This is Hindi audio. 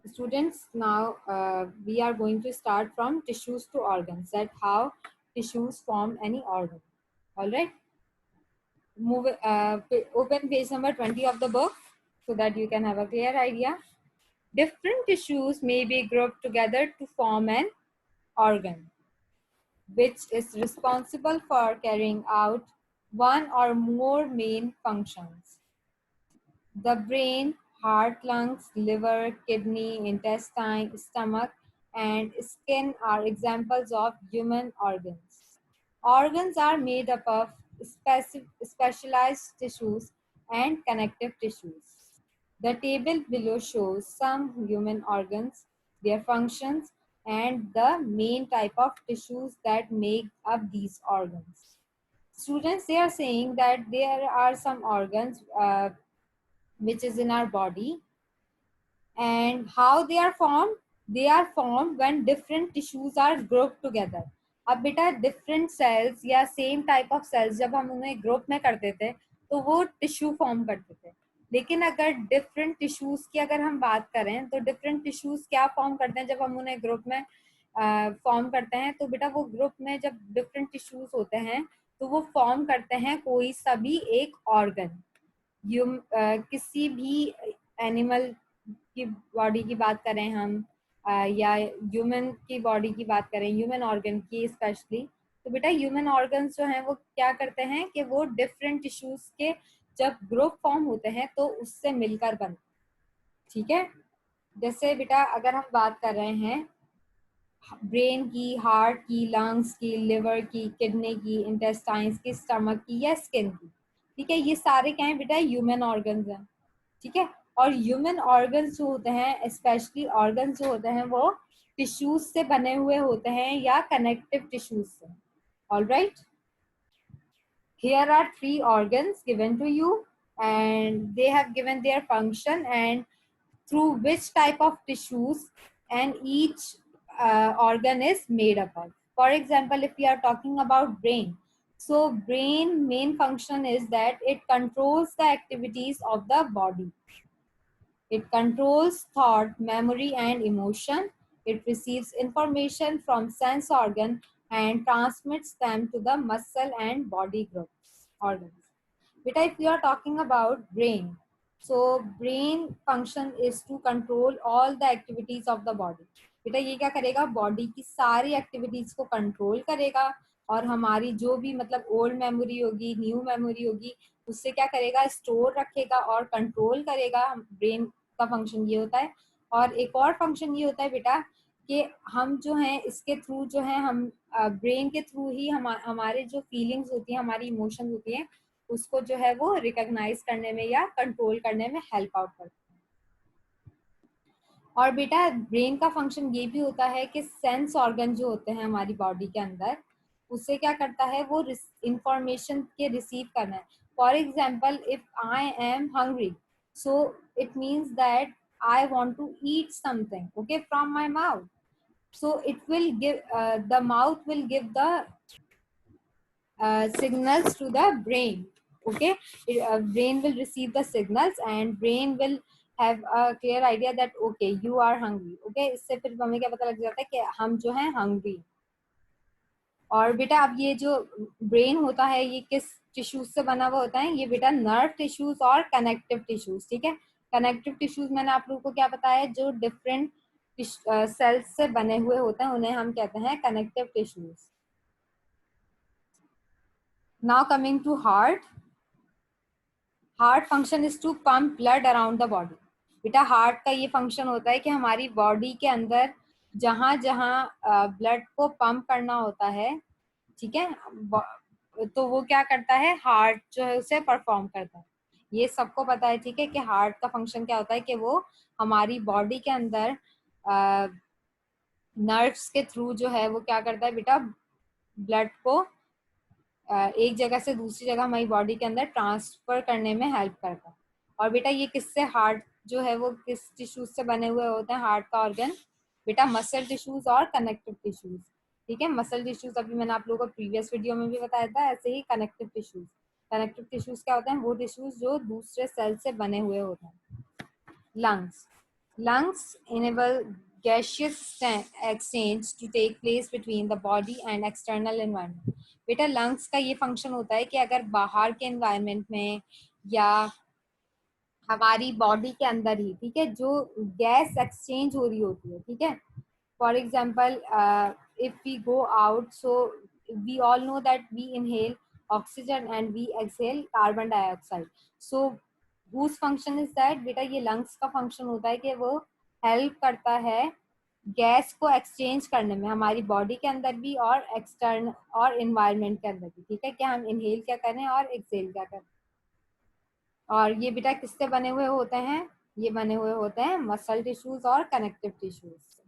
Students, now we are going to start from tissues to organs, that how tissues form any organ. All right, move open page number 20 of the book so that you can have a clear idea. Different tissues may be grouped together to form an organ, which is responsible for carrying out one or more main functions. The brain, heart, lungs, liver, kidney, intestine, stomach, and skin are examples of human organs. Organs are made up of specialized tissues and connective tissues. The table below shows some human organs, their functions, and the main type of tissues that make up these organs. Students, they are saying that there are some organs which is in our body, and how they are formed when different tissues are grouped together. अब बेटा डिफरेंट सेल्स या सेम टाइप ऑफ सेल्स जब हम उन्हें ग्रुप में करते थे तो वो टिश्यू फॉर्म करते थे, लेकिन अगर डिफरेंट टिश्यूज की अगर हम बात करें तो डिफरेंट टिश्यूज क्या फॉर्म करते हैं जब हम उन्हें ग्रुप में फॉर्म करते हैं, तो बेटा वो ग्रुप में जब डिफरेंट टिश्यूज होते हैं तो वो फॉर्म करते हैं कोई सभी एक ऑर्गन। किसी भी एनिमल की बॉडी की बात करें हम या ह्यूमन की बॉडी की बात करें, ह्यूमन ऑर्गन की स्पेशली, तो बेटा ह्यूमन ऑर्गन्स जो हैं वो क्या करते हैं कि वो डिफरेंट टिश्यूज के जब ग्रुप फॉर्म होते हैं तो उससे मिलकर बनते हैं। ठीक है, जैसे बेटा अगर हम बात कर रहे हैं ब्रेन की, हार्ट की, लंग्स की, लिवर की, किडनी की, इंटेस्टाइन्स की, स्टमक की या स्किन की, ठीक है, ये सारे क्या है बेटा ह्यूमन ऑर्गन्स हैं। ठीक है, और ह्यूमन ऑर्गन्स जो होते हैं, स्पेशली ऑर्गन्स जो होते हैं वो टिश्यूज से बने हुए होते हैं या कनेक्टिव टिश्यूज से। All right, here are 3 organs given to you and they have given their function and through which type of tissues and each organ is made up of. For example, if we are talking about brain, so brain main function is that it controls the activities of the body. It controls thought, memory, and emotion. It receives information from sense organ and transmits them to the muscle and body groups organs. Beta, if you are talking about brain, so brain function is to control all the activities of the body. बेटा ये क्या करेगा, बॉडी की सारी एक्टिविटीज को कंट्रोल करेगा और हमारी जो भी मतलब ओल्ड मेमोरी होगी, न्यू मेमोरी होगी, उससे क्या करेगा, स्टोर रखेगा और कंट्रोल करेगा। ब्रेन का फंक्शन ये होता है। और एक और फंक्शन ये होता है बेटा कि हम जो हैं इसके थ्रू जो है हम ब्रेन के थ्रू ही हमारे जो फीलिंग्स होती हैं, हमारी इमोशंस होती हैं, उसको जो है वो रिकॉग्नाइज करने में या कंट्रोल करने में हेल्प आउट करते हैं। और बेटा ब्रेन का फंक्शन ये भी होता है कि सेंस ऑर्गन जो होते हैं हमारी बॉडी के अंदर, उससे क्या करता है, वो इंफॉर्मेशन के रिसीव करना है। For example, if I am hungry, so it means that I want to eat something, okay, from my mouth. So it will give the mouth will give the signals to the brain, okay. Brain will receive the signals and brain will have a clear idea that okay, you are hungry, okay. इससे फिर हमें क्या पता लग जाता है कि हम जो है hungry। और बेटा अब ये जो ब्रेन होता है ये किस टिश्यूज से बना हुआ होता है, ये बेटा नर्व टिश्यूज और कनेक्टिव टिश्यूज। ठीक है, कनेक्टिव टिश्यूज मैंने आप लोगों को क्या बताया, जो डिफरेंट सेल्स से बने हुए होते हैं उन्हें हम कहते हैं connective tissues. Now coming to heart, heart function is to pump blood around the body. बेटा हार्ट का ये फंक्शन होता है कि हमारी बॉडी के अंदर जहां जहां ब्लड को पंप करना होता है, ठीक है, तो वो क्या करता है, हार्ट जो है उसे परफॉर्म करता है। ये सबको पता है, ठीक है, कि हार्ट का फंक्शन क्या होता है कि वो हमारी बॉडी के अंदर नर्व्स के थ्रू जो है वो क्या करता है बेटा, ब्लड को एक जगह से दूसरी जगह हमारी बॉडी के अंदर ट्रांसफर करने में हेल्प करता है। और बेटा ये किससे, हार्ट जो है वो किस टिश्यूज से बने हुए होते हैं, हार्ट का ऑर्गन, बेटा मसल टिश्यूज और कनेक्टिव टिश्यूज। ठीक है, मसल टिश्यूज अभी मैंने आप लोगों को प्रीवियस वीडियो में भी बताया था, ऐसे ही कनेक्टिव टिश्यूज। कनेक्टिव टिश्यूज क्या होते हैं, वो टिश्यूज जो दूसरे सेल से बने हुए होते हैं। Lungs, lungs enable gaseous exchange to take place between the body and external environment. बेटा lungs का ये function होता है कि अगर बाहर के environment में या हमारी बॉडी के अंदर ही, ठीक है, जो गैस एक्सचेंज हो रही होती है, ठीक है, for example if we go out, so we all know that we inhale oxygen and we exhale carbon dioxide. So whose function is that? बेटा ये लंग्स का फंक्शन होता है कि वो हेल्प करता है गैस को एक्सचेंज करने में हमारी बॉडी के अंदर भी और एक्सटर्न और इन्वायरमेंट के अंदर भी, ठीक है, कि हम इनहेल क्या करें और एक्सहेल क्या करें. और ये बेटा किससे बने हुए होते हैं? ये बने हुए होते हैं मसल टिश्यूज और कनेक्टिव टिश्यूज से.